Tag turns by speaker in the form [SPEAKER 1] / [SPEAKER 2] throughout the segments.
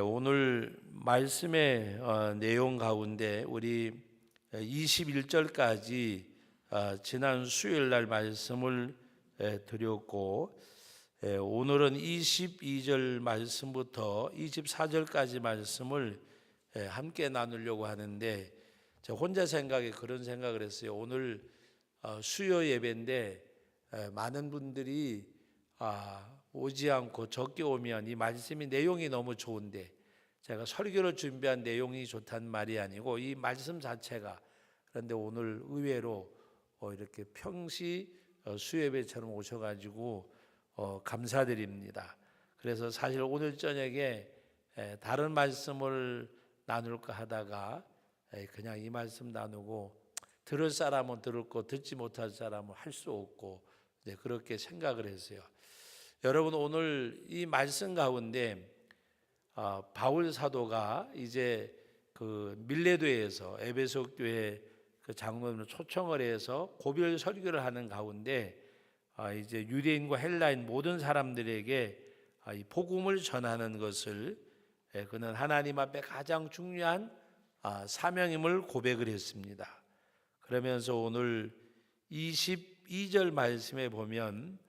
[SPEAKER 1] 오늘 말씀의 내용 가운데 우리 21절까지 지난 수요일 날 말씀을 드렸고, 오늘은 22절 말씀부터 24절까지 말씀을 함께 나누려고 하는데, 제가 혼자 그런 생각을 했어요. 오늘 수요 예배인데 많은 분들이 오지 않고 적게 오면 이 말씀이 내용이 너무 좋은데, 제가 설교를 준비한 내용이 좋다는 말이 아니고 이 말씀 자체가, 그런데 오늘 의외로 이렇게 평시 수요예배처럼 오셔가지고 감사드립니다. 그래서 사실 오늘 저녁에 다른 말씀을 나눌까 하다가 그냥 이 말씀 나누고, 들을 사람은 들었고 듣지 못할 사람은 할 수 없고, 그렇게 생각을 했어요. 여러분, 오늘 이 말씀 가운데 바울 사도가 이제 그 밀레도에서 에베소 교회 그 장로님을 초청을 해서 고별 설교를 하는 가운데 이제 유대인과 헬라인 모든 사람들에게 이 복음을 전하는 것을, 그는 하나님 앞에 가장 중요한 사명임을 고백을 했습니다. 그러면서 오늘 22절 말씀에 보면,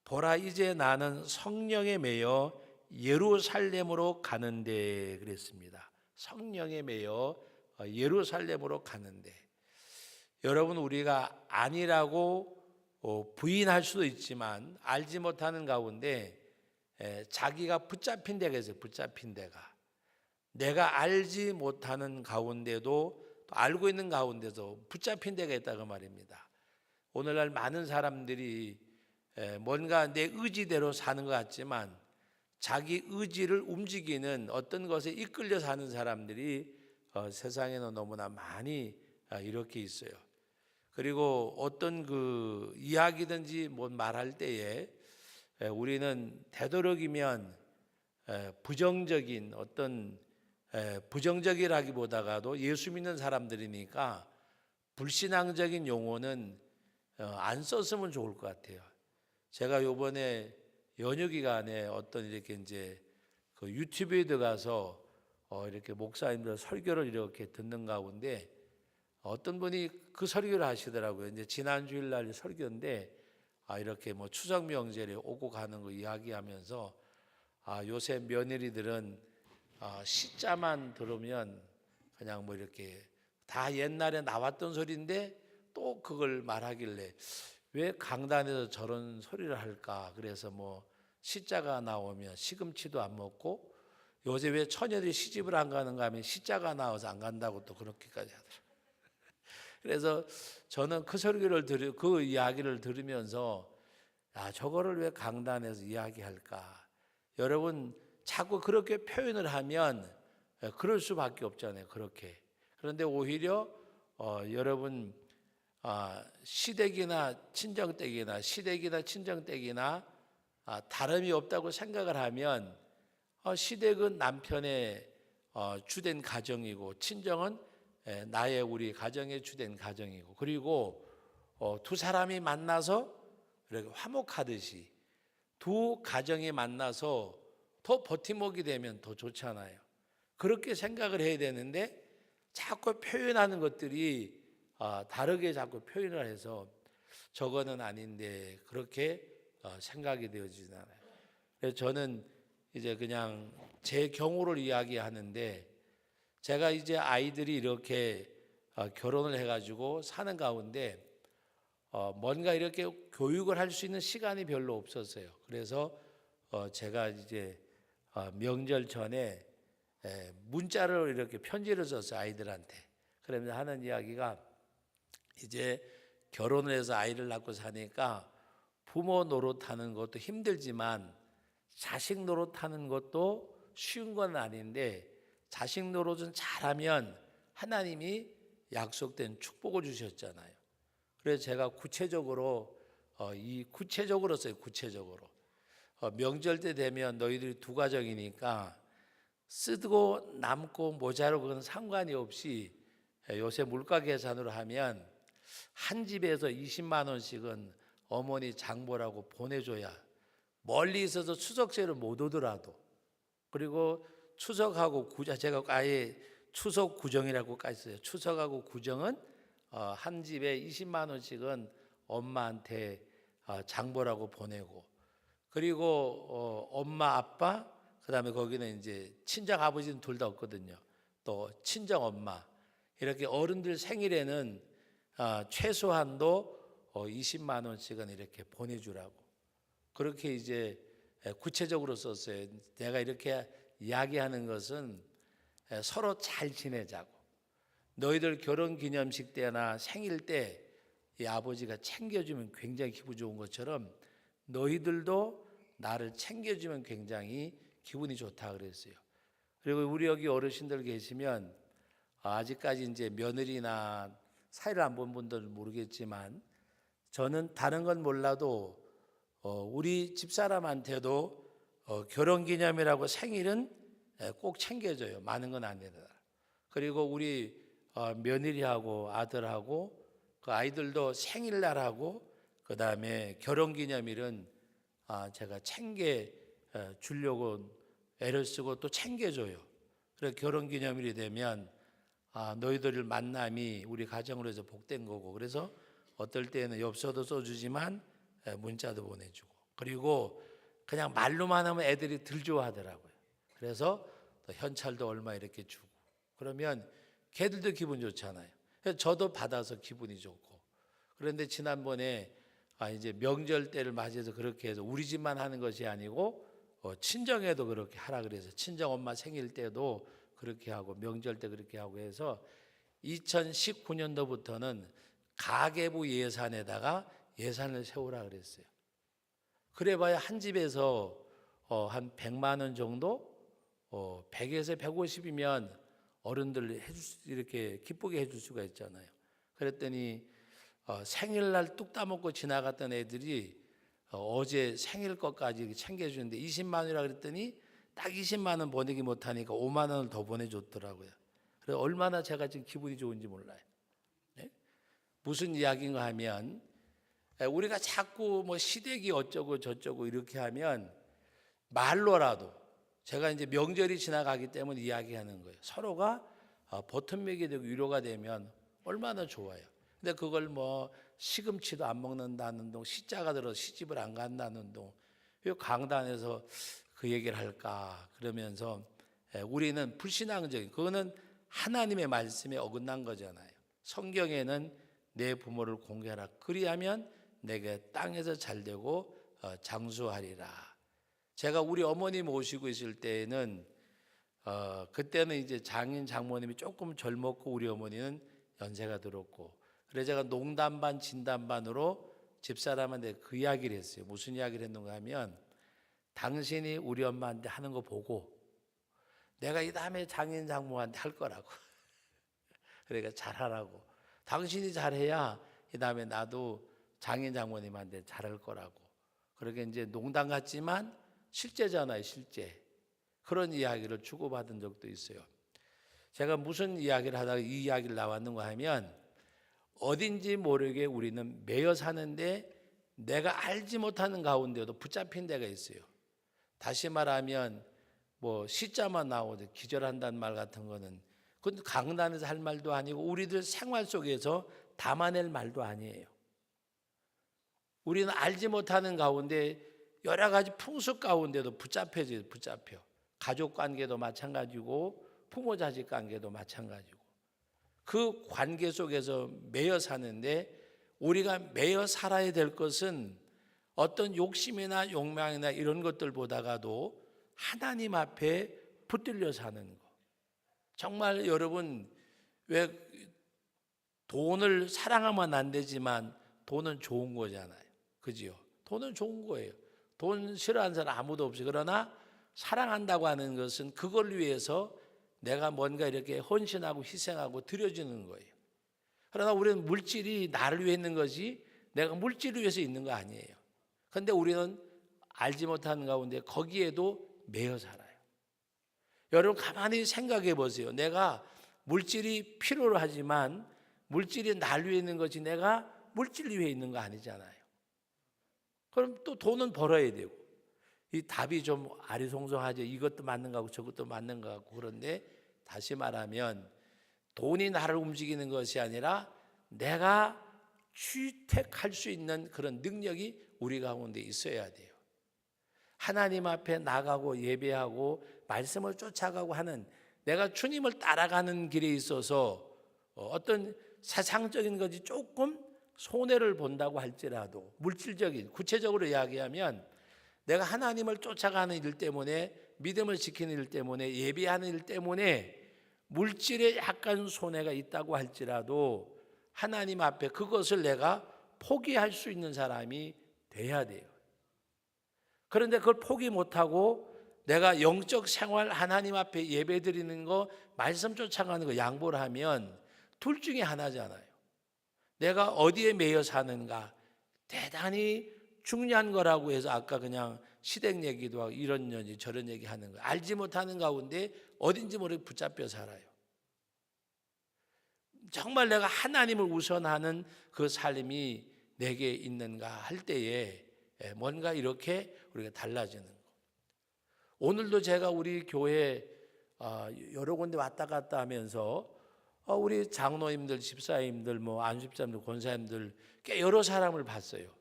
[SPEAKER 1] 보라 이제 나는 성령에 매여 예루살렘으로 가는데, 그랬습니다. 성령에 매여 예루살렘으로 가는데, 여러분, 우리가 아니라고 부인할 수도 있지만 알지 못하는 가운데 자기가 붙잡힌 데가 있어요. 붙잡힌 데가, 내가 알지 못하는 가운데도 또 알고 있는 가운데도 붙잡힌 데가 있다고 말입니다. 오늘날 많은 사람들이 뭔가 내 의지대로 사는 것 같지만 자기 의지를 움직이는 어떤 것에 이끌려 사는 사람들이 세상에는 너무나 많이 이렇게 있어요. 그리고 어떤 그 이야기든지 뭐 말할 때에 우리는 되도록이면 부정적인 어떤, 부정적이라기보다가도 예수 믿는 사람들이니까 불신앙적인 용어는 안 썼으면 좋을 것 같아요. 제가 요번에 연휴 기간에 어떤 이렇게 이제 그 유튜브에 들어가서 이렇게 목사님들 설교를 이렇게 듣는 가운데 어떤 분이 그 설교를 하시더라고요. 이제 지난 주일 날 설교인데 이렇게 뭐 추석 명절에 오고 가는 거 이야기하면서 요새 며느리들은 시자만 들으면 그냥 뭐 이렇게 다 옛날에 나왔던 소리인데 또 그걸 말하길래 왜 강단에서 저런 소리를 할까? 그래서 뭐 시자가 나오면 시금치도 안 먹고, 요새 왜 처녀들이 시집을 안 가는가 하면 시자가 나와서 안 간다고 또 그렇게까지 하더라고요. 그래서 저는 그 이야기를 들으면서 저거를 왜 강단에서 이야기할까? 여러분, 자꾸 그렇게 표현을 하면 그럴 수밖에 없잖아요. 그렇게. 그런데 오히려 여러분, 시댁이나 친정댁이나 다름이 없다고 생각을 하면, 시댁은 남편의 주된 가정이고 친정은 우리 가정의 주된 가정이고, 그리고 두 사람이 만나서 이렇게 화목하듯이 두 가정이 만나서 더 버팀목이 되면 더 좋잖아요. 그렇게 생각을 해야 되는데 자꾸 표현하는 것들이 다르게 자꾸 표현을 해서 저거는 아닌데 그렇게 생각이 되어지지 않아요. 그래서 저는 이제 그냥 제 경우를 이야기하는데, 제가 이제 아이들이 이렇게 결혼을 해가지고 사는 가운데 뭔가 이렇게 교육을 할 수 있는 시간이 별로 없었어요. 그래서 제가 이제 명절 전에 문자를 이렇게 편지를 썼어요, 아이들한테. 그러면서 하는 이야기가, 이제 결혼을 해서 아이를 낳고 사니까 부모 노릇하는 것도 힘들지만 자식 노릇하는 것도 쉬운 건 아닌데, 자식 노릇은 잘하면 하나님이 약속된 축복을 주셨잖아요. 그래서 제가 구체적으로 써요. 구체적으로 명절 때 되면 너희들이 두 가정이니까 쓰고 남고 모자르고 그건 상관이 없이, 요새 물가 계산으로 하면 한 집에서 20만 원씩은 어머니 장보라고 보내줘야, 멀리 있어서 추석제를 못 오더라도, 그리고 추석하고 구정, 제가 아예 추석 구정이라고까지 써요. 추석하고 구정은 한 집에 20만 원씩은 엄마한테 장보라고 보내고, 그리고 엄마 아빠, 그다음에 거기는 이제 친정 아버지는 둘 다 없거든요. 또 친정 엄마, 이렇게 어른들 생일에는 최소한도 20만 원씩은 이렇게 보내주라고, 그렇게 이제 구체적으로 썼어요. 내가 이렇게 이야기하는 것은 서로 잘 지내자고, 너희들 결혼 기념식 때나 생일 때 이 아버지가 챙겨주면 굉장히 기분 좋은 것처럼 너희들도 나를 챙겨주면 굉장히 기분이 좋다 그랬어요. 그리고 우리 여기 어르신들 계시면 아직까지 이제 며느리나 사이를 안 본 분들은 모르겠지만, 저는 다른 건 몰라도 우리 집사람한테도 결혼기념이라고 생일은 꼭 챙겨줘요. 많은 건 안 되더라. 그리고 우리 며느리하고 아들하고 그 아이들도 생일날하고 그 다음에 결혼기념일은 제가 챙겨 주려고 애를 쓰고 또 챙겨줘요. 그래서 결혼기념일이 되면 너희들 만남이 우리 가정으로 해서 복된 거고, 그래서 어떨 때는 엽서도 써주지만 문자도 보내주고, 그리고 그냥 말로만 하면 애들이 덜 좋아하더라고요. 그래서 또 현찰도 얼마 이렇게 주고, 그러면 걔들도 기분 좋잖아요. 그래서 저도 받아서 기분이 좋고. 그런데 지난번에 이제 명절 때를 맞이해서 그렇게 해서 우리 집만 하는 것이 아니고 친정에도 그렇게 하라 그래서 친정 엄마 생일 때도 그렇게 하고 명절 때 그렇게 하고 해서 2019년도부터는 가계부 예산에다가 예산을 세우라 그랬어요. 그래봐야 한 집에서 한 100만 원 정도, 100에서 150이면 어른들 이렇게 기쁘게 해줄 수가 있잖아요. 그랬더니 생일날 뚝 따먹고 지나갔던 애들이 어제 생일 것까지 챙겨주는데 20만 원이라 그랬더니 딱 20만 원 보내기 못하니까 5만 원을 더 보내줬더라고요. 그래서 얼마나 제가 지금 기분이 좋은지 몰라요. 네? 무슨 이야기인가 하면, 우리가 자꾸 뭐 시댁이 어쩌고 저쩌고 이렇게 하면 말로라도, 제가 이제 명절이 지나가기 때문에 이야기하는 거예요. 서로가 버팀목이 되고 위로가 되면 얼마나 좋아요. 근데 그걸 뭐 시금치도 안 먹는다는 둥, 시자가 들어서 시집을 안 간다는 둥, 왜 강단에서 그 얘기를 할까 그러면서 우리는 불신앙적인, 그거는 하나님의 말씀에 어긋난 거잖아요. 성경에는 내 부모를 공개하라, 그리하면 내게 땅에서 잘되고 장수하리라. 제가 우리 어머니 모시고 있을 때에는 그때는 이제 장인 장모님이 조금 젊었고 우리 어머니는 연세가 들었고, 그래서 제가 농담 반 진담 반으로 집사람한테 그 이야기를 했어요. 무슨 이야기를 했는가 하면, 당신이 우리 엄마한테 하는 거 보고 내가 이 다음에 장인 장모한테 할 거라고. 그러니까 잘하라고. 당신이 잘해야 이 다음에 나도 장인 장모님한테 잘할 거라고. 그렇게 이제 농담 같지만 실제잖아요, 실제. 그런 이야기를 주고받은 적도 있어요. 제가 무슨 이야기를 하다가 이 이야기를 나왔는가 하면, 어딘지 모르게 우리는 매여 사는데 내가 알지 못하는 가운데도 붙잡힌 데가 있어요. 다시 말하면 뭐 시자만 나오죠. 기절한다는 말 같은 거는 그건 강단에서 할 말도 아니고 우리들 생활 속에서 담아낼 말도 아니에요. 우리는 알지 못하는 가운데 여러 가지 풍습 가운데도 붙잡혀. 가족 관계도 마찬가지고 부모 자식 관계도 마찬가지고 그 관계 속에서 매여 사는데, 우리가 매여 살아야 될 것은 어떤 욕심이나 욕망이나 이런 것들보다가도 하나님 앞에 붙들려 사는 거. 정말 여러분, 왜 돈을 사랑하면 안 되지만 돈은 좋은 거잖아요. 그지요? 돈은 좋은 거예요. 돈 싫어하는 사람 아무도 없어요. 그러나 사랑한다고 하는 것은 그걸 위해서 내가 뭔가 이렇게 헌신하고 희생하고 드려지는 거예요. 그러나 우리는 물질이 나를 위해 있는 것이 내가 물질을 위해서 있는 거 아니에요. 그런데 우리는 알지 못하는 가운데 거기에도 매여 살아요. 여러분 가만히 생각해 보세요. 내가 물질이 필요로 하지만 물질이 날 위해 있는 것이 내가 물질 위해 있는 거 아니잖아요. 그럼 또 돈은 벌어야 되고, 이 답이 좀 아리송송하죠. 이것도 맞는 거 같고 저것도 맞는 거 같고. 그런데 다시 말하면 돈이 나를 움직이는 것이 아니라 내가 취택할 수 있는 그런 능력이 우리 가운데 있어야 돼요. 하나님 앞에 나가고 예배하고 말씀을 쫓아가고 하는, 내가 주님을 따라가는 길에 있어서 어떤 세상적인 것이 조금 손해를 본다고 할지라도, 물질적인, 구체적으로 이야기하면 내가 하나님을 쫓아가는 일 때문에, 믿음을 지키는 일 때문에, 예배하는 일 때문에 물질에 약간 손해가 있다고 할지라도 하나님 앞에 그것을 내가 포기할 수 있는 사람이 돼야 돼요. 그런데 그걸 포기 못하고 내가 영적 생활, 하나님 앞에 예배 드리는 거, 말씀 쫓아가는 거 양보를 하면 둘 중에 하나잖아요. 내가 어디에 매여 사는가 대단히 중요한 거라고 해서 아까 그냥 시댁 얘기도 하고 이런 얘기 저런 얘기 하는 거예요. 알지 못하는 가운데 어딘지 모르게 붙잡혀 살아요. 정말 내가 하나님을 우선하는 그 삶이 내게 있는가 할 때에 뭔가 이렇게 우리가 달라지는 거. 오늘도 제가 우리 교회 여러 군데 왔다 갔다 하면서 우리 장로님들, 집사님들, 안수집사님들, 권사님들 꽤 여러 사람을 봤어요.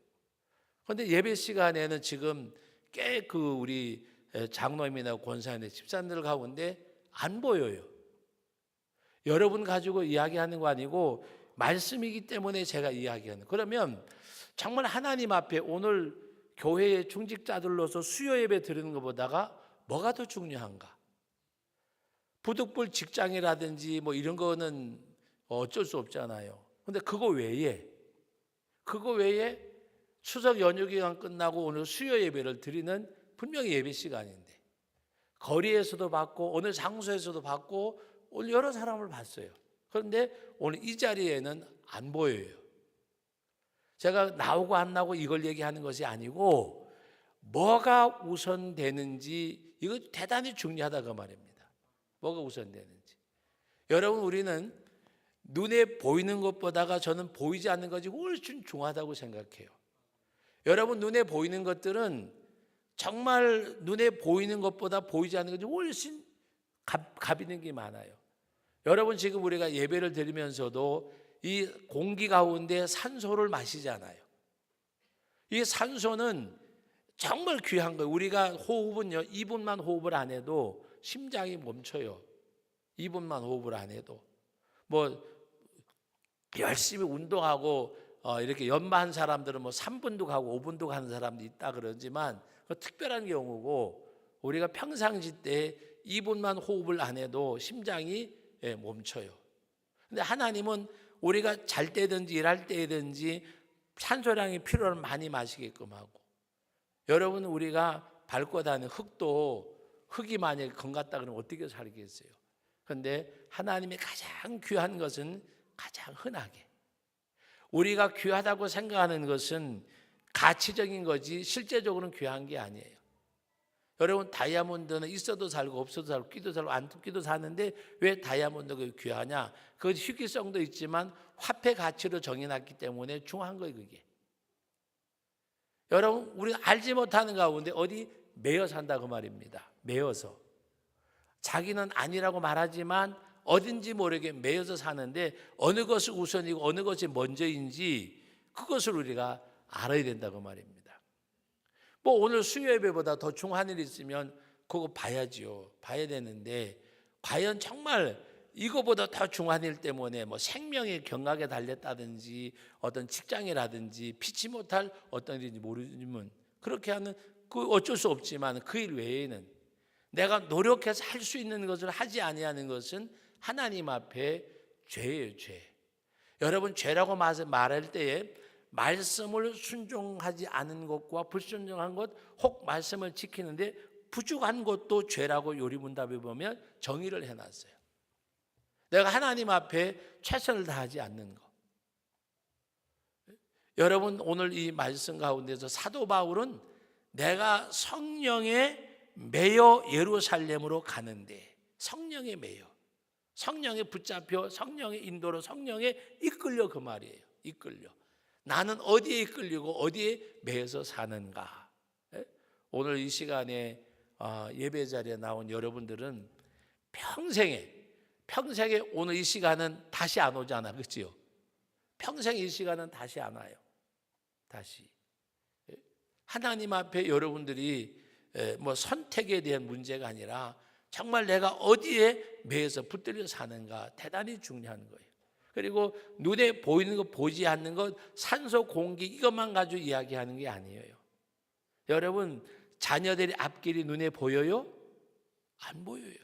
[SPEAKER 1] 그런데 예배 시간에는 지금 꽤 우리 장로님이나 권사님들, 집사님들 가운데 안 보여요. 여러분 가지고 이야기하는 거 아니고 말씀이기 때문에 제가 이야기하는. 그러면 정말 하나님 앞에 오늘 교회의 중직자들로서 수요 예배 드리는 것보다가 뭐가 더 중요한가? 부득불 직장이라든지 이런 거는 어쩔 수 없잖아요. 근데 그거 외에 추석 연휴 기간 끝나고 오늘 수요 예배를 드리는 분명히 예배 시간인데 거리에서도 받고 어느 장소에서도 받고 오늘 여러 사람을 봤어요. 그런데 오늘 이 자리에는 안 보여요. 제가 나오고 안 나오고 이걸 얘기하는 것이 아니고 뭐가 우선되는지, 이거 대단히 중요하다 그 말입니다. 뭐가 우선되는지. 여러분, 우리는 눈에 보이는 것보다가 저는 보이지 않는 것이 훨씬 중요하다고 생각해요. 여러분, 눈에 보이는 것들은 정말 눈에 보이는 것보다 보이지 않는 것이 훨씬 값 있는 게 많아요. 여러분, 지금 우리가 예배를 드리면서도 이 공기 가운데 산소를 마시잖아요. 이 산소는 정말 귀한 거예요. 우리가 호흡은요, 2분만 호흡을 안 해도 심장이 멈춰요. 2분만 호흡을 안 해도. 열심히 운동하고 이렇게 연마한 사람들은 3분도 가고 5분도 가는 사람도 있다 그러지만 특별한 경우고, 우리가 평상시 때 2분만 호흡을 안 해도 심장이 멈춰요. 근데 하나님은 우리가 잘 때든지 일할 때든지 산소량이 필요를 많이 마시게끔 하고, 여러분, 우리가 밟고 다니는 흙도 흙이 만약에 검 같다 그러면 어떻게 살겠어요? 그런데 하나님의 가장 귀한 것은 가장 흔하게, 우리가 귀하다고 생각하는 것은 가치적인 거지 실제적으로는 귀한 게 아니에요. 여러분, 다이아몬드는 있어도 살고 없어도 살고 끼도 살고 안 끼도 사는데 왜 다이아몬드가 귀하냐? 그 희귀성도 있지만 화폐 가치로 정해놨기 때문에 중요한 거예요, 그게. 여러분, 우리가 알지 못하는 가운데 어디 매여 산다고 말입니다. 매여서. 자기는 아니라고 말하지만 어딘지 모르게 매여서 사는데 어느 것이 우선이고 어느 것이 먼저인지 그것을 우리가 알아야 된다고 말입니다. 오늘 수요 예배보다 더 중요한 일이 있으면 그거 봐야지요. 봐야 되는데 과연 정말 이거보다 더 중요한 일 때문에 생명의 경각에 달렸다든지 어떤 직장이라든지 피치 못할 어떤 일인지 모르지만 그렇게 하는 그 어쩔 수 없지만 그 일 외에는 내가 노력해서 할 수 있는 것을 하지 아니하는 것은 하나님 앞에 죄예요, 죄. 여러분, 죄라고 말할 때에 말씀을 순종하지 않은 것과 불순종한 것, 혹 말씀을 지키는데 부족한 것도 죄라고 요리문답에 보면 정의를 해놨어요. 내가 하나님 앞에 최선을 다하지 않는 것. 여러분, 오늘 이 말씀 가운데서 사도 바울은 내가 성령에 매여 예루살렘으로 가는데, 성령에 매여, 성령에 붙잡혀 성령의 인도로 성령에 이끌려, 그 말이에요. 이끌려. 나는 어디에 이끌리고 어디에 매여서 사는가? 오늘 이 시간에 예배 자리에 나온 여러분들은 평생에 오늘 이 시간은 다시 안 오잖아, 그렇지요? 평생 이 시간은 다시 안 와요. 다시 하나님 앞에 여러분들이 뭐 선택에 대한 문제가 아니라 정말 내가 어디에 매여서 붙들려 사는가 대단히 중요한 거예요. 그리고 눈에 보이는 것 보이지 않는 것 산소 공기 이것만 가지고 이야기하는 게 아니에요. 여러분 자녀들의 앞길이 눈에 보여요? 안 보여요.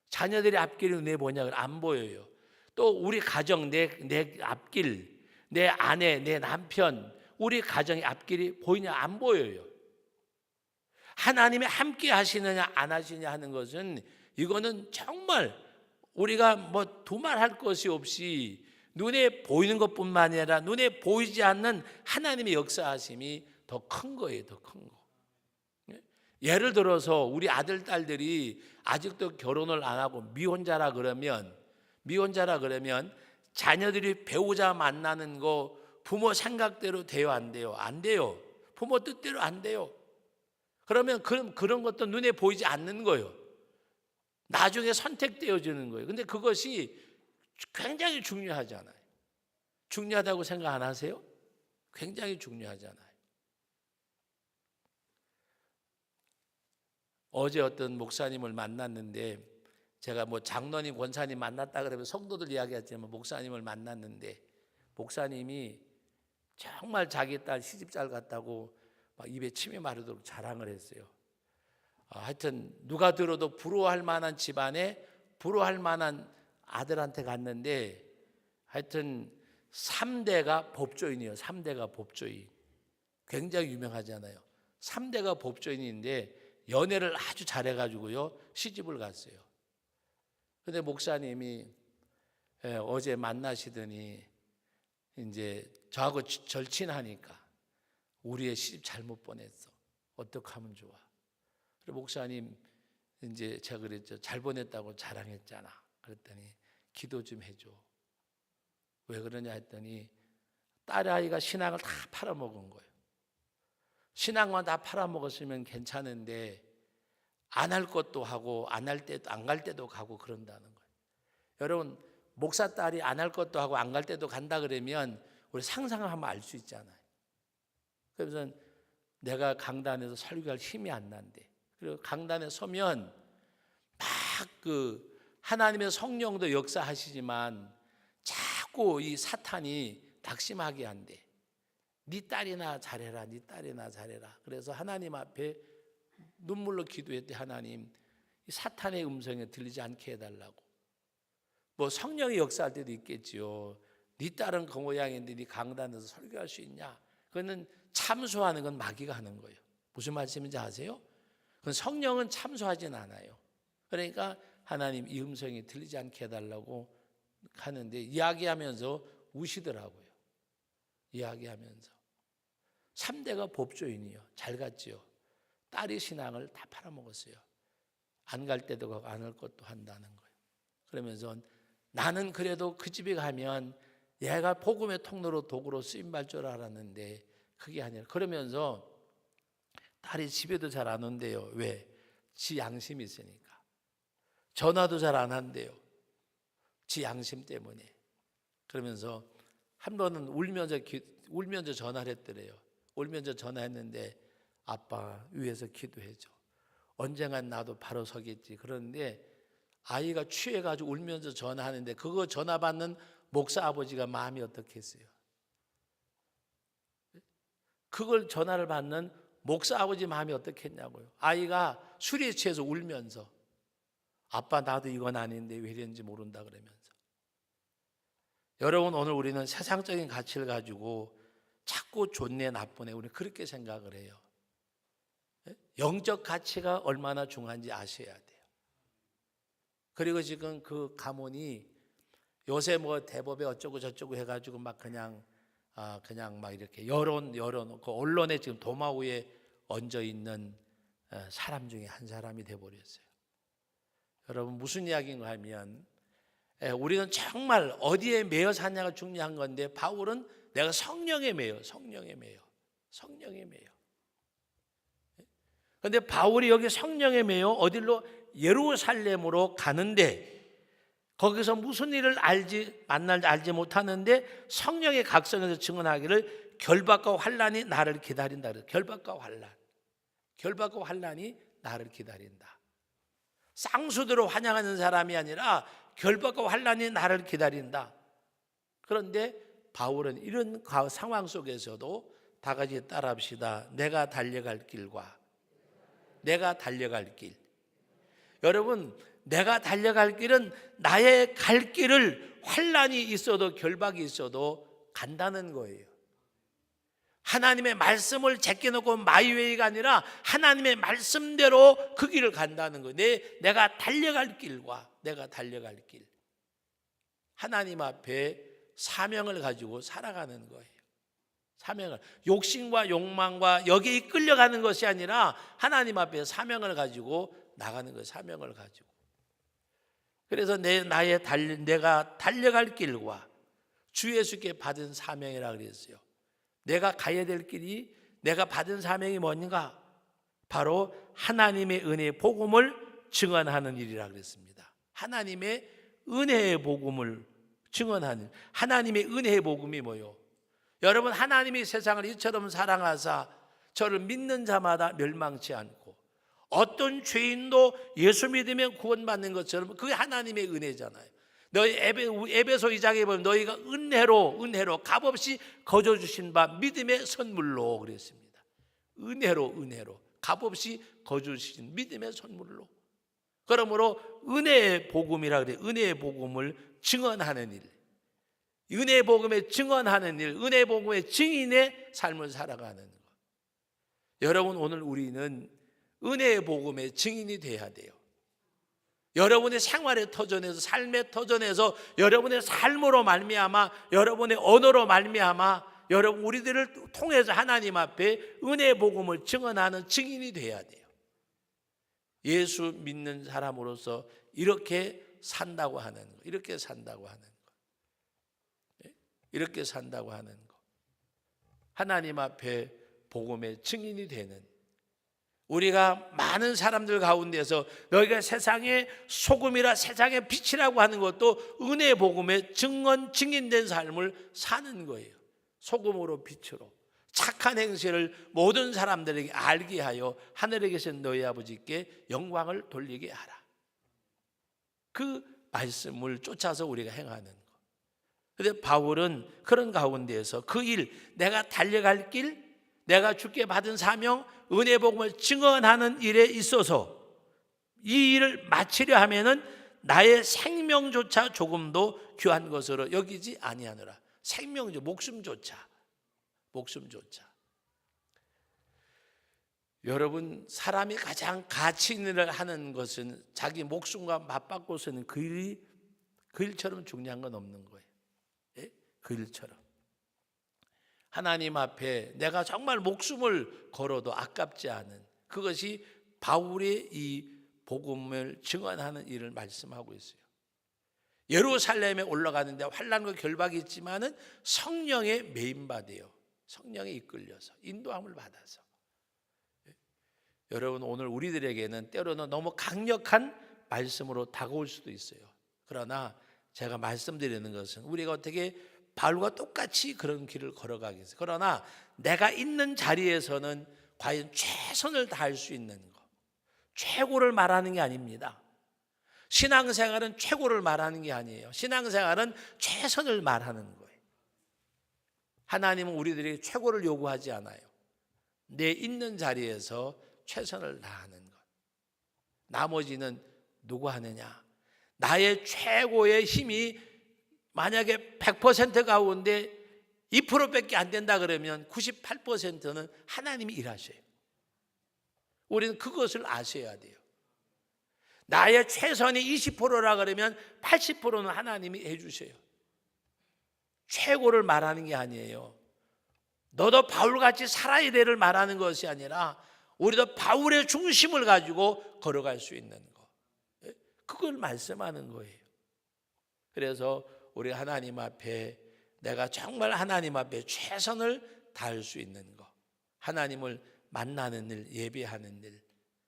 [SPEAKER 1] 자녀들의 앞길이 눈에 보냐? 안 보여요. 또 우리 가정 내 앞길, 내 아내, 내 남편, 우리 가정의 앞길이 보이냐? 안 보여요. 하나님이 함께 하시느냐 안 하시느냐 하는 것은 이거는 정말 우리가 뭐 두말할 것이 없이 눈에 보이는 것뿐만 아니라 눈에 보이지 않는 하나님의 역사하심이 더 큰 거예요. 더 큰 거. 예를 들어서 우리 아들 딸들이 아직도 결혼을 안 하고 미혼자라 그러면 자녀들이 배우자 만나는 거 부모 생각대로 돼요, 안 돼요? 안 돼요. 부모 뜻대로 안 돼요. 그러면 그런 것도 눈에 보이지 않는 거예요. 나중에 선택되어지는 거예요. 근데 그것이 굉장히 중요하잖아요. 중요하다고 생각 안 하세요? 굉장히 중요하잖아요. 어제 어떤 목사님을 만났는데 제가 뭐 장로님, 권사님 만났다 그러면 성도들 이야기했지만 목사님을 만났는데 목사님이 정말 자기 딸 시집 잘 갔다고 막 입에 침이 마르도록 자랑을 했어요. 하여튼 누가 들어도 부러워할 만한 집안에 부러워할 만한 아들한테 갔는데 하여튼 3대가 법조인이에요. 3대가 법조인. 굉장히 유명하잖아요. 3대가 법조인인데 연애를 아주 잘해가지고요 시집을 갔어요. 근데 목사님이 어제 만나시더니 이제 저하고 절친하니까 우리의 시집 잘못 보냈어. 어떻게 하면 좋아? 그래서 목사님 이제 제가 그랬죠. 잘 보냈다고 자랑했잖아. 그랬더니 기도 좀 해줘. 왜 그러냐 했더니 딸아이가 신앙을 다 팔아먹은 거예요. 신앙만 다 팔아먹었으면 괜찮은데 안 할 것도 하고 안 갈 때도 가고 그런다는 거예요. 여러분 목사 딸이 안 할 것도 하고 안 갈 때도 간다 그러면 우리 상상하면 알 수 있잖아요. 그래서 내가 강단에서 설교할 힘이 안 난대. 그리고 강단에 서면 막 하나님의 성령도 역사하시지만 자꾸 이 사탄이 낙심하게 한대. 네 딸이나 잘해라, 네 딸이나 잘해라. 그래서 하나님 앞에 눈물로 기도했대. 하나님, 이 사탄의 음성에 들리지 않게 해달라고. 뭐 성령이 역사할 때도 있겠지요. 네 딸은 그 모양인데 네 강단에서 설교할 수 있냐? 그거는 참소하는 건 마귀가 하는 거예요. 무슨 말씀인지 아세요? 그건 성령은 참소하진 않아요. 그러니까 하나님 이 음성이 들리지 않게 해달라고 하는데 이야기하면서 우시더라고요. 이야기하면서 3대가 법조인이요. 잘 갔지요. 딸이 신앙을 다 팔아먹었어요. 안 갈 때도 가고 안 할 것도 한다는 거예요. 그러면서 나는 그래도 그 집에 가면 얘가 복음의 통로로 도구로 쓰임받을 줄 알았는데 그게 아니라 그러면서 딸이 집에도 잘 안 온대요. 왜? 지 양심이 있으니까. 전화도 잘 안 한대요. 지 양심 때문에. 그러면서 한 번은 울면서 전화를 했더래요. 울면서 전화했는데 아빠 위에서 기도해줘. 언젠간 나도 바로 서겠지. 그런데 아이가 취해가지고 울면서 전화하는데 그거 전화 받는 목사 아버지가 마음이 어떻겠어요? 그걸 전화를 받는 목사 아버지 마음이 어떻겠냐고요. 아이가 술에 취해서 울면서 아빠 나도 이건 아닌데 왜 이랬는지 모른다 그러면서. 여러분 오늘 우리는 세상적인 가치를 가지고 자꾸 좋네 나쁘네 우리는 그렇게 생각을 해요. 영적 가치가 얼마나 중요한지 아셔야 돼요. 그리고 지금 그 가문이 요새 뭐 대법에 어쩌고 저쩌고 해가지고 막 그냥 막 이렇게 여론 그 언론에 지금 도마 위에 얹어 있는 사람 중에 한 사람이 돼버렸어요. 여러분 무슨 이야기인가 하면 우리는 정말 어디에 매여 사냐가 중요한 건데 바울은 내가 성령에 매여. 그런데 바울이 여기 성령에 매여 어디로? 예루살렘으로 가는데 거기서 무슨 일을 만날지 알지 못하는데 성령의 각성에서 증언하기를 결박과 환난이 나를 기다린다. 결박과 환난이 나를 기다린다. 쌍수대로 환영하는 사람이 아니라 결박과 환난이 나를 기다린다. 그런데 바울은 이런 상황 속에서도 다 같이 따라합시다. 내가 달려갈 길과 내가 달려갈 길. 여러분, 내가 달려갈 길은 나의 갈 길을 환난이 있어도 결박이 있어도 간다는 거예요. 하나님의 말씀을 제껴놓고 마이웨이가 아니라 하나님의 말씀대로 그 길을 간다는 거예요. 내가 달려갈 길과 내가 달려갈 길. 하나님 앞에 사명을 가지고 살아가는 거예요. 사명을, 욕심과 욕망과 여기에 끌려가는 것이 아니라 하나님 앞에 사명을 가지고 나가는 거예요. 사명을 가지고. 그래서 내가 달려갈 길과 주 예수께 받은 사명이라 그랬어요. 내가 가야 될 길이, 내가 받은 사명이 뭔가? 바로 하나님의 은혜의 복음을 증언하는 일이라 그랬습니다. 하나님의 은혜의 복음을 증언하는, 하나님의 은혜의 복음이 뭐요? 여러분, 하나님이 세상을 이처럼 사랑하사 저를 믿는 자마다 멸망치 않고 어떤 죄인도 예수 믿으면 구원받는 것처럼 그게 하나님의 은혜잖아요. 너희 에베소 2장에 보면 너희가 은혜로 값없이 거저 주신 바 믿음의 선물로 그랬습니다. 은혜로 값없이 거저 주신 믿음의 선물로. 그러므로 은혜의 복음이라 그래요. 은혜의 복음을 증언하는 일, 은혜의 복음에 증언하는 일, 은혜의 복음의 증인의 삶을 살아가는 것. 여러분, 오늘 우리는 은혜의 복음의 증인이 돼야 돼요. 여러분의 생활의 터전에서, 삶의 터전에서, 여러분의 삶으로 말미암아, 여러분의 언어로 말미암아, 여러분 우리들을 통해서 하나님 앞에 은혜의 복음을 증언하는 증인이 돼야 돼요. 예수 믿는 사람으로서 이렇게 산다고 하는 거, 이렇게 산다고 하는 거, 이렇게 산다고 하는 거. 하나님 앞에 복음의 증인이 되는, 우리가 많은 사람들 가운데서 너희가 세상의 소금이라 세상의 빛이라고 하는 것도 은혜의 복음의 증인된 삶을 사는 거예요. 소금으로 빛으로 착한 행실을 모든 사람들에게 알게 하여 하늘에 계신 너희 아버지께 영광을 돌리게 하라. 그 말씀을 쫓아서 우리가 행하는 것. 그런데 바울은 그런 가운데에서 그 일, 내가 달려갈 길, 내가 주께 받은 사명, 은혜 복음을 증언하는 일에 있어서 이 일을 마치려 하면은 나의 생명조차 조금도 귀한 것으로 여기지 아니하노라. 생명조, 목숨조차. 여러분, 사람이 가장 가치 있는 일을 하는 것은 자기 목숨과 맞바꿔서는 그 일처럼 중요한 건 없는 거예요. 예? 그 일처럼. 하나님 앞에 내가 정말 목숨을 걸어도 아깝지 않은, 그것이 바울의 이 복음을 증언하는 일을 말씀하고 있어요. 예루살렘에 올라가는데 환난과 결박이 있지만은 성령에 매임받아요. 성령에 이끌려서 인도함을 받아서. 여러분, 오늘 우리들에게는 때로는 너무 강력한 말씀으로 다가올 수도 있어요. 그러나 제가 말씀드리는 것은 우리가 어떻게 바울과 똑같이 그런 길을 걸어가겠어요. 그러나 내가 있는 자리에서는 과연 최선을 다할 수 있는 것, 최고를 말하는 게 아닙니다. 신앙생활은 최고를 말하는 게 아니에요. 신앙생활은 최선을 말하는 거예요. 하나님은 우리들에게 최고를 요구하지 않아요. 내 있는 자리에서 최선을 다하는 것. 나머지는 누구 하느냐? 나의 최고의 힘이 만약에 100% 가운데 2%밖에 안 된다 그러면 98%는 하나님이 일하셔요. 우리는 그것을 아셔야 돼요. 나의 최선이 20%라 그러면 80%는 하나님이 해주셔요. 최고를 말하는 게 아니에요. 너도 바울같이 살아야 되를 말하는 것이 아니라 우리도 바울의 중심을 가지고 걸어갈 수 있는 것, 그걸 말씀하는 거예요. 그래서 우리 하나님 앞에 내가 정말 하나님 앞에 최선을 다할 수 있는 것, 하나님을 만나는 일, 예배하는 일,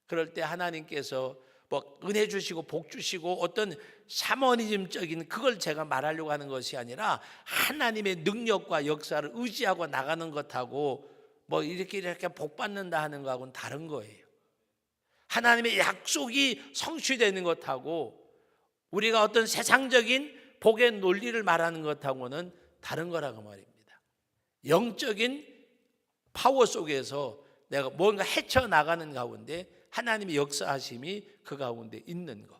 [SPEAKER 1] 그럴 때 하나님께서 뭐 은혜 주시고 복 주시고 어떤 샤머니즘적인 그걸 제가 말하려고 하는 것이 아니라 하나님의 능력과 역사를 의지하고 나가는 것하고 뭐 이렇게 복 받는다 하는 거하고는 다른 거예요. 하나님의 약속이 성취되는 것하고 우리가 어떤 세상적인 복의 논리를 말하는 것하고는 다른 거라고 말입니다. 영적인 파워 속에서 내가 뭔가 헤쳐나가는 가운데 하나님의 역사하심이 그 가운데 있는 것.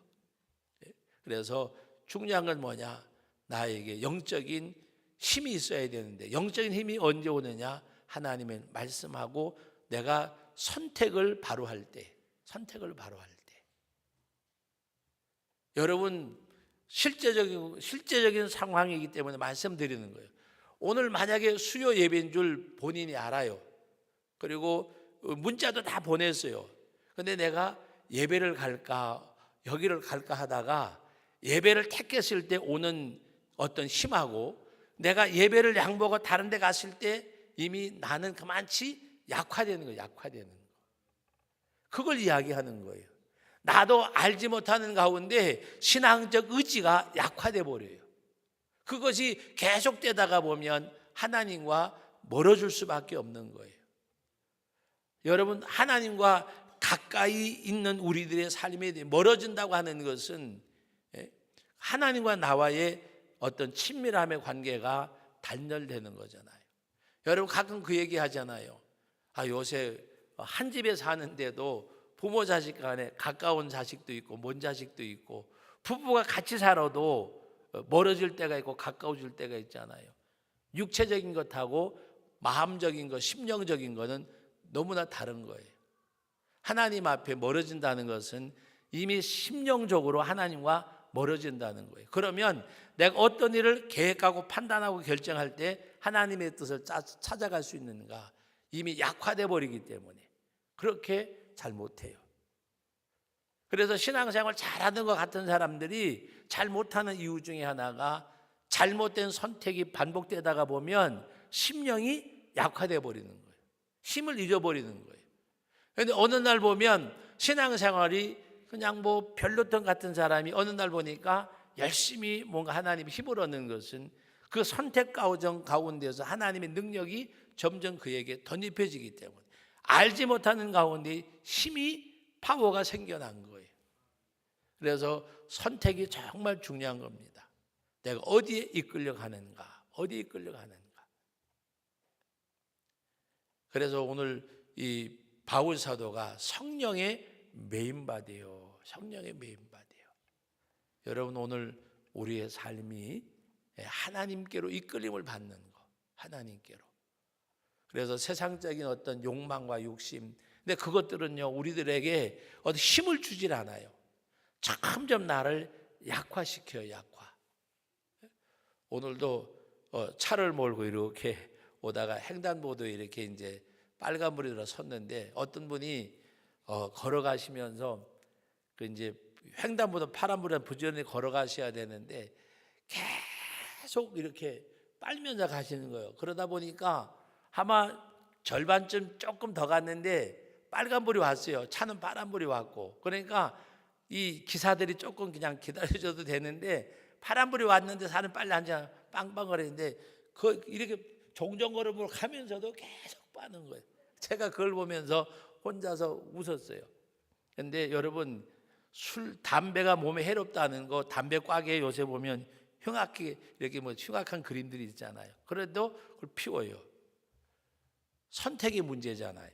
[SPEAKER 1] 그래서 중요한 건 뭐냐? 나에게 영적인 힘이 있어야 되는데 영적인 힘이 언제 오느냐? 하나님의 말씀하고 내가 선택을 바로 할 때. 여러분 실제적인 상황이기 때문에 말씀드리는 거예요. 오늘 만약에 수요 예배인 줄 본인이 알아요. 그리고 문자도 다 보냈어요. 근데 내가 예배를 갈까 여기를 갈까 하다가 예배를 택했을 때 오는 어떤 힘하고 내가 예배를 양보하고 다른 데 갔을 때 이미 나는 그만치 약화되는 거예요. 그걸 이야기하는 거예요. 나도 알지 못하는 가운데 신앙적 의지가 약화돼 버려요. 그것이 계속되다가 보면 하나님과 멀어질 수밖에 없는 거예요. 여러분 하나님과 가까이 있는 우리들의 삶에 대해 멀어진다고 하는 것은 하나님과 나와의 어떤 친밀함의 관계가 단절되는 거잖아요. 여러분 가끔 그 얘기 하잖아요. 요새 한 집에 사는데도 부모 자식 간에 가까운 자식도 있고 먼 자식도 있고 부부가 같이 살아도 멀어질 때가 있고 가까워질 때가 있잖아요. 육체적인 것하고 마음적인 것, 심령적인 것은 너무나 다른 거예요. 하나님 앞에 멀어진다는 것은 이미 심령적으로 하나님과 멀어진다는 거예요. 그러면 내가 어떤 일을 계획하고 판단하고 결정할 때 하나님의 뜻을 찾아갈 수 있는가? 이미 약화돼 버리기 때문에 그렇게 잘 못해요. 그래서 신앙생활 잘하는 것 같은 사람들이 잘 못하는 이유 중에 하나가 잘못된 선택이 반복되다가 보면 심령이 약화돼 버리는 거예요. 힘을 잃어버리는 거예요. 그런데 어느 날 보면 신앙생활이 그냥 뭐 별로던 같은 사람이 어느 날 보니까 열심히 뭔가 하나님의 힘을 얻는 것은 그 선택 과정 가운데서 하나님의 능력이 점점 그에게 덧입혀지기 때문에 알지 못하는 가운데 힘이 파워가 생겨난 거예요. 그래서 선택이 정말 중요한 겁니다. 내가 어디에 이끌려 가는가? 그래서 오늘 이 바울 사도가 성령의 메인바디예요. 여러분 오늘 우리의 삶이 하나님께로 이끌림을 받는 거. 하나님께로. 그래서 세상적인 어떤 욕망과 욕심, 근데 그것들은요 우리들에게 어떤 힘을 주질 않아요. 점점 나를 약화시켜요. 오늘도 차를 몰고 이렇게 오다가 횡단보도에 이렇게 이제 빨간불이 들어 섰는데 어떤 분이 걸어가시면서 그 이제 횡단보도 파란불에 부지런히 걸어가셔야 되는데 계속 이렇게 빨면서 가시는 거예요. 그러다 보니까 아마 절반쯤 조금 더 갔는데 빨간불이 왔어요. 차는 파란불이 왔고 그러니까 이 기사들이 조금 그냥 기다려줘도 되는데 파란불이 왔는데 사람 빨리 앉아 빵빵거리는데 이렇게 종전걸음을 가면서도 계속 빠는 거예요. 제가 그걸 보면서 혼자서 웃었어요. 그런데 여러분 담배가 몸에 해롭다는 거 담배 꽉에 요새 보면 흉악하게 이렇게 뭐 흉악한 그림들이 있잖아요. 그래도 그걸 피워요. 선택의 문제잖아요.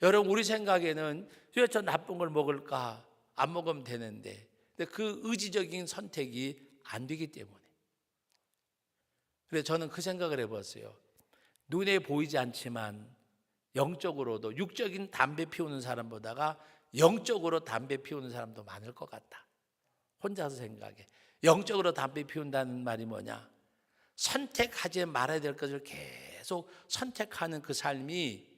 [SPEAKER 1] 여러분 우리 생각에는 왜 저 나쁜 걸 먹을까? 안 먹으면 되는데 근데 그 의지적인 선택이 안 되기 때문에 그래서 저는 그 생각을 해봤어요. 눈에 보이지 않지만 영적으로도 육적인 담배 피우는 사람보다가 영적으로 담배 피우는 사람도 많을 것 같다. 혼자서 생각해. 영적으로 담배 피운다는 말이 뭐냐? 선택하지 말아야 될 것을 계속 선택하는 그 삶이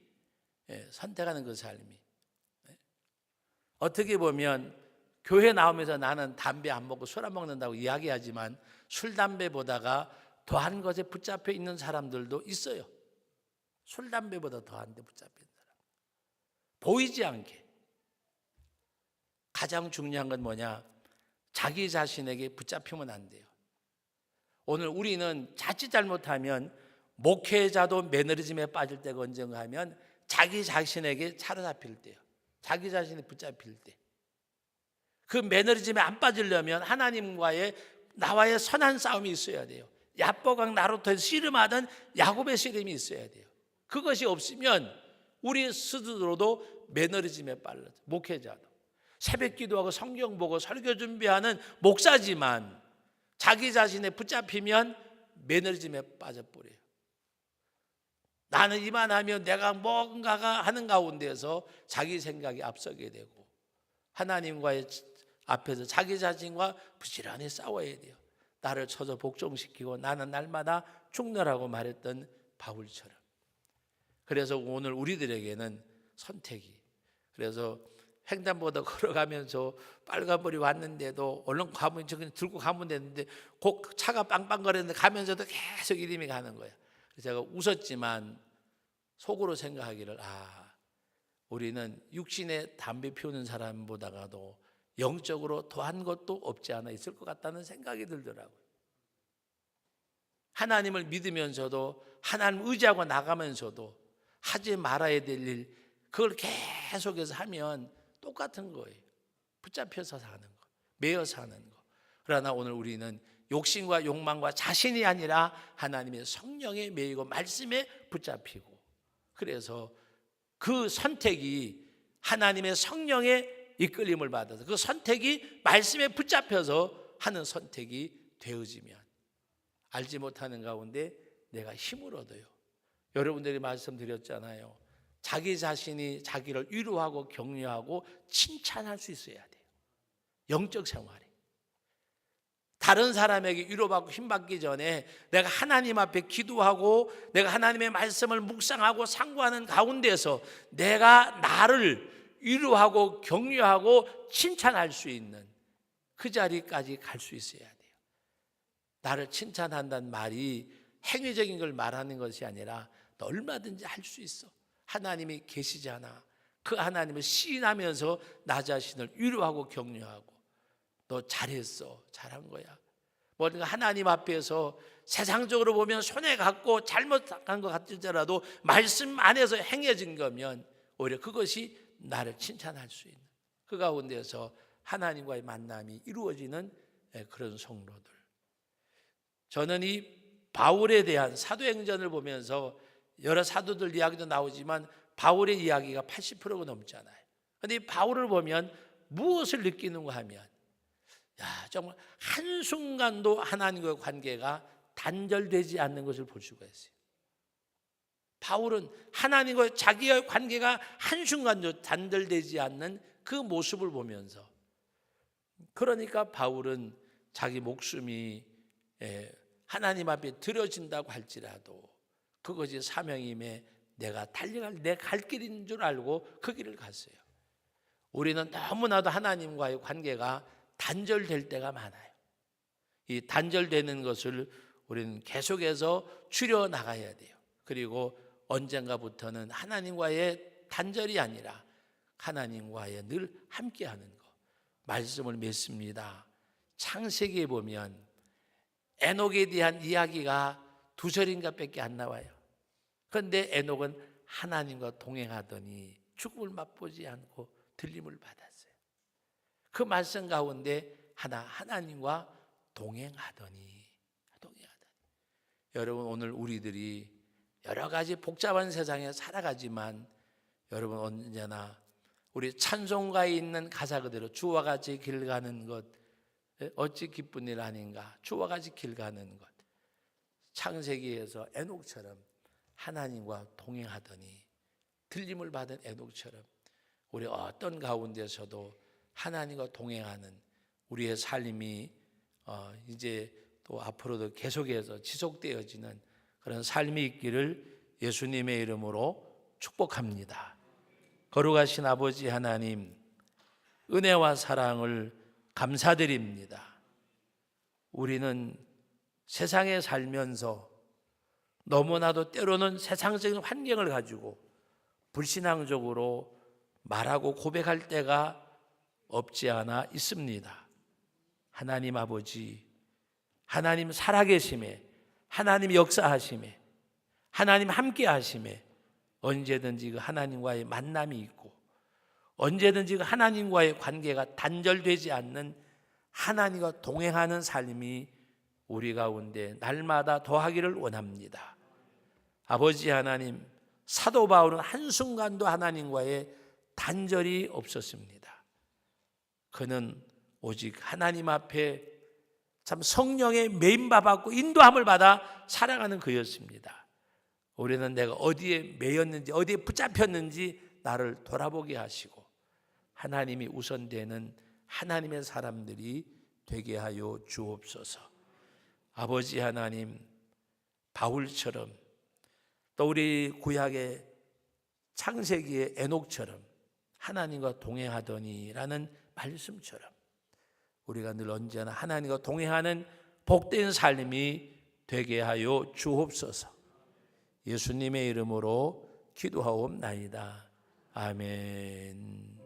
[SPEAKER 1] 어떻게 보면 교회 나오면서 나는 담배 안 먹고 술 안 먹는다고 이야기하지만 술, 담배보다가 더한 것에 붙잡혀 있는 사람들도 있어요. 술, 담배보다 더한 데 붙잡혀 있는 사람. 보이지 않게. 가장 중요한 건 뭐냐? 자기 자신에게 붙잡히면 안 돼요. 오늘 우리는 자칫 잘못하면 목회자도 매너리즘에 빠질 때가 언젠가 하면 자기 자신에게 차려잡힐 때요. 자기 자신이 붙잡힐 때. 그 매너리즘에 안 빠지려면 하나님과의 나와의 선한 싸움이 있어야 돼요. 야보강 나루토에서 씨름하던 야곱의 씨름이 있어야 돼요. 그것이 없으면 우리 스스로도 매너리즘에 빠져. 목회자도 새벽 기도하고 성경 보고 설교 준비하는 목사지만 자기 자신에 붙잡히면 매너리즘에 빠져버려요. 나는 이만하면 내가 뭔가가 하는 가운데서 자기 생각이 앞서게 되고 하나님과의 앞에서 자기 자신과 부지런히 싸워야 돼요. 나를 쳐서 복종시키고 나는 날마다 죽노라고 말했던 바울처럼. 그래서 오늘 우리들에게는 선택이. 그래서 횡단보도 걸어가면서 빨간불이 왔는데도 얼른 가면 그냥 들고 가면 되는데 곧 차가 빵빵거리는데 가면서도 계속 이름이 가는 거예요. 그래서 제가 웃었지만 속으로 생각하기를 우리는 육신에 담배 피우는 사람보다가도 영적으로 더한 것도 없지 않아 있을 것 같다는 생각이 들더라고요. 하나님을 믿으면서도 하나님 의지하고 나가면서도 하지 말아야 될 일 그걸 계속해서 하면 똑같은 거예요. 붙잡혀서 사는 거, 매여 사는 거. 그러나 오늘 우리는 욕심과 욕망과 자신이 아니라 하나님의 성령에 매이고 말씀에 붙잡히고 그래서 그 선택이 하나님의 성령의 이끌림을 받아서 그 선택이 말씀에 붙잡혀서 하는 선택이 되어지면 알지 못하는 가운데 내가 힘을 얻어요. 여러분들이 말씀드렸잖아요. 자기 자신이 자기를 위로하고 격려하고 칭찬할 수 있어야 돼요. 영적 생활에 다른 사람에게 위로받고 힘받기 전에 내가 하나님 앞에 기도하고 내가 하나님의 말씀을 묵상하고 상고하는 가운데서 내가 나를 위로하고 격려하고 칭찬할 수 있는 그 자리까지 갈 수 있어야 돼요. 나를 칭찬한다는 말이 행위적인 걸 말하는 것이 아니라 너 얼마든지 할 수 있어. 하나님이 계시잖아. 그 하나님을 시인하면서 나 자신을 위로하고 격려하고 너 잘했어. 잘한 거야. 뭔가 하나님 앞에서 세상적으로 보면 손해 갖고 잘못한 것 같을지라도 말씀 안에서 행해진 거면 오히려 그것이 나를 칭찬할 수 있는 그 가운데서 하나님과의 만남이 이루어지는 그런 성도들. 저는 이 바울에 대한 사도행전을 보면서 여러 사도들 이야기도 나오지만 바울의 이야기가 80%가 넘잖아요. 그런데 이 바울을 보면 무엇을 느끼는가 하면 정말 한순간도 하나님과의 관계가 단절되지 않는 것을 볼 수가 있어요. 바울은 하나님과 자기의 관계가 한순간도 단절되지 않는 그 모습을 보면서 그러니까 바울은 자기 목숨이 하나님 앞에 드려진다고 할지라도 그것이 사명임에 내가 달려갈 내 갈 길인 줄 알고 그 길을 갔어요. 우리는 너무나도 하나님과의 관계가 단절될 때가 많아요. 이 단절되는 것을 우리는 계속해서 줄여나가야 돼요. 그리고 언젠가부터는 하나님과의 단절이 아니라 하나님과의 늘 함께하는 것. 말씀을 맺습니다. 창세기에 보면 에녹에 대한 이야기가 2절인가 밖에 안 나와요. 그런데 에녹은 하나님과 동행하더니 죽음을 맛보지 않고 들림을 받았어요. 그 말씀 가운데 하나님과 동행하더니. 여러분 오늘 우리들이 여러 가지 복잡한 세상에 살아가지만 여러분 언제나 우리 찬송가에 있는 가사 그대로 주와 같이 길 가는 것 어찌 기쁜 일 아닌가. 주와 같이 길 가는 것. 창세기에서 에녹처럼 하나님과 동행하더니 들림을 받은 에녹처럼 우리 어떤 가운데서도 하나님과 동행하는 우리의 삶이 이제 또 앞으로도 계속해서 지속되어지는 그런 삶이 있기를 예수님의 이름으로 축복합니다. 거룩하신 아버지 하나님, 은혜와 사랑을 감사드립니다. 우리는 세상에 살면서 너무나도 때로는 세상적인 환경을 가지고 불신앙적으로 말하고 고백할 때가 없지 않아 있습니다. 하나님 아버지, 하나님 살아계심에, 하나님 역사하심에, 하나님 함께하심에 언제든지 그 하나님과의 만남이 있고 언제든지 그 하나님과의 관계가 단절되지 않는 하나님과 동행하는 삶이 우리 가운데 날마다 더하기를 원합니다. 아버지 하나님, 사도 바울은 한순간도 하나님과의 단절이 없었습니다. 그는 오직 하나님 앞에 참 성령의 메인받고 인도함을 받아 살아가는 그였습니다. 우리는 내가 어디에 매였는지 어디에 붙잡혔는지 나를 돌아보게 하시고 하나님이 우선되는 하나님의 사람들이 되게 하여 주옵소서. 아버지 하나님, 바울처럼 또 우리 구약의 창세기의 에녹처럼 하나님과 동행하더니라는 말씀처럼 우리가 늘 언제나 하나님과 동행하는 복된 삶이 되게 하여 주옵소서. 예수님의 이름으로 기도하옵나이다. 아멘.